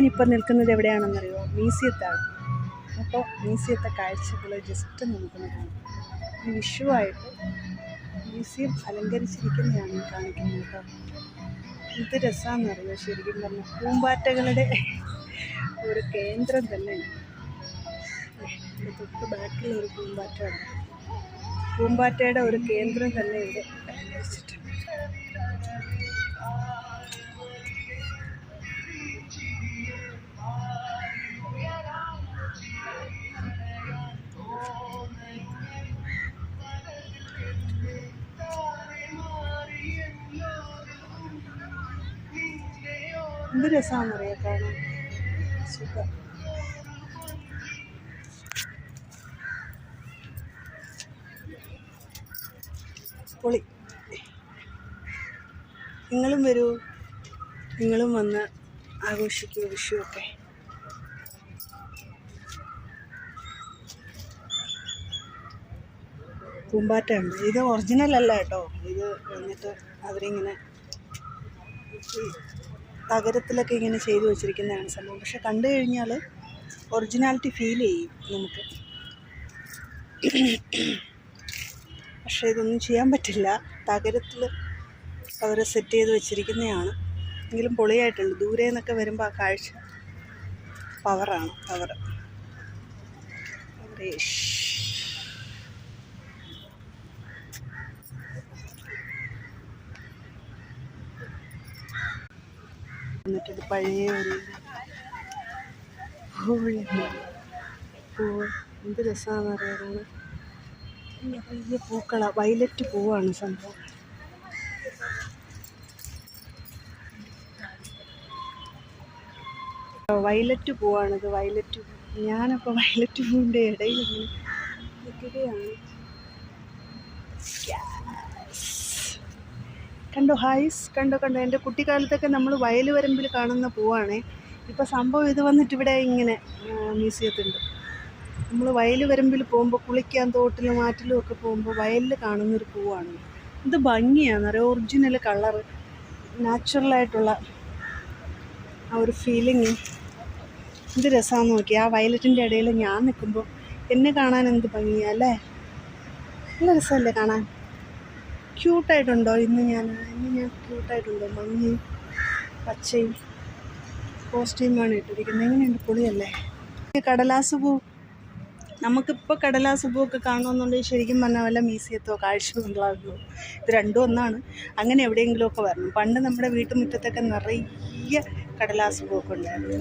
ഞാനിപ്പോൾ നിൽക്കുന്നത് എവിടെയാണെന്നറിയോ? മ്യൂസിയത്താണ്. അപ്പോൾ മ്യൂസിയത്തെ കാഴ്ചകൾ ജസ്റ്റ് നമുക്കൊന്ന് കാണാം. ഈ വിഷുവായിട്ട് മ്യൂസിയം അലങ്കരിച്ചിരിക്കുന്നതാണ് കാണിക്കുന്നത് കേട്ടോ. ഇത് രസമാണെന്നറിയോ? ശരിക്കും പറഞ്ഞാൽ പൂമ്പാറ്റകളുടെ ഒരു കേന്ദ്രം തന്നെയാണ്. തൊട്ട് ബാക്കിലൊരു പൂമ്പാറ്റയാണ്. പൂമ്പാറ്റയുടെ ഒരു കേന്ദ്രം തന്നെ ഇവിടെ അലങ്കരിച്ചിട്ടുണ്ട്. എന്ത് രസമാണെന്നറിയാം കാണാൻ. സൂപ്പർ. പൊളി. നിങ്ങളും വരൂ, നിങ്ങളും വന്ന് ആഘോഷിക്കൂ വിഷുവൊക്കെ. പൂമ്പാറ്റ ഉണ്ട്. ഇത് ഒറിജിനൽ അല്ല കേട്ടോ. ഇത് വന്നിട്ട് അവരിങ്ങനെ തകരത്തിലൊക്കെ ഇങ്ങനെ ചെയ്തു വെച്ചിരിക്കുന്നതാണ് സംഭവം. പക്ഷെ കണ്ടു കഴിഞ്ഞാൽ ഒറിജിനാലിറ്റി ഫീൽ ചെയ്യും നമുക്ക്. പക്ഷേ ഇതൊന്നും ചെയ്യാൻ പറ്റില്ല. തകരത്തിൽ അവർ സെറ്റ് ചെയ്ത് വെച്ചിരിക്കുന്നതാണ്. എങ്കിലും പൊളിയായിട്ടുണ്ട്. ദൂരെ നിന്നൊക്കെ വരുമ്പോൾ ആ കാഴ്ച പവറാണ്. പവർ. എന്നിട്ടത് പഴയ ഒരു പൂവ്. എന്ത് രസമാണെന്ന് അറിയാനാണ്. വലിയ പൂക്കളാണ്. വയലറ്റ് പൂവാണ് സംഭവം. വയലറ്റ് പൂവാണിത്. വയലറ്റ് പൂ. ഞാനപ്പോൾ വയലറ്റ് പൂവിൻ്റെ ഇടയിൽ ഇങ്ങനെ നിൽക്കുകയാണ്. കണ്ടോ ഹായ്സ്? കണ്ടോ എൻ്റെ കുട്ടിക്കാലത്തൊക്കെ നമ്മൾ വയൽ വരമ്പിൽ കാണുന്ന പൂവാണ്. ഇപ്പോൾ സംഭവം ഇത് വന്നിട്ട് ഇവിടെ ഇങ്ങനെ മ്യൂസിയത്തുണ്ട്. നമ്മൾ വയൽ വരമ്പിൽ പോകുമ്പോൾ കുളിക്കാൻ തോട്ടിലും ആറ്റിലും ഒക്കെ പോകുമ്പോൾ വയലിൽ കാണുന്നൊരു പൂവാണ്. ഇത് ഭംഗിയാണെന്നറിയാം. ഒറിജിനൽ കളറ്, നാച്ചുറലായിട്ടുള്ള ആ ഒരു ഫീലിങ്. എന്ത് രസമാണെന്ന് നോക്കി. ആ വയലറ്റിൻ്റെ ഇടയിൽ ഞാൻ നിൽക്കുമ്പോൾ എന്നെ കാണാൻ എന്ത് ഭംഗിയാണ് അല്ലേ? നല്ല രസമല്ലേ കാണാൻ? ക്യൂട്ടായിട്ടുണ്ടോ ഇന്ന് ഞാൻ ക്യൂട്ടായിട്ടുണ്ടോ? മഞ്ഞയും പച്ചയും കോസ്റ്റ്യൂമാണ് ഇട്ടിരിക്കുന്നത്. എങ്ങനെയുണ്ട്? പൊളിയല്ലേ? കടലാസ് പൂ. നമുക്കിപ്പോൾ കടലാസ് പൂവൊക്കെ കാണണമെന്നുണ്ടെങ്കിൽ ശരിക്കും പറഞ്ഞാൽ വല്ല മ്യൂസിയത്തോ കാഴ്ചബംഗ്ലാവിലോ, ഇത് രണ്ടും ഒന്നാണ്. അങ്ങനെ എവിടെയെങ്കിലുമൊക്കെ വരണം. പണ്ട് നമ്മുടെ വീട്ടുമുറ്റത്തൊക്കെ നിറയെ കടലാസ് പൂവൊക്കെ ഉണ്ടായിരുന്നു.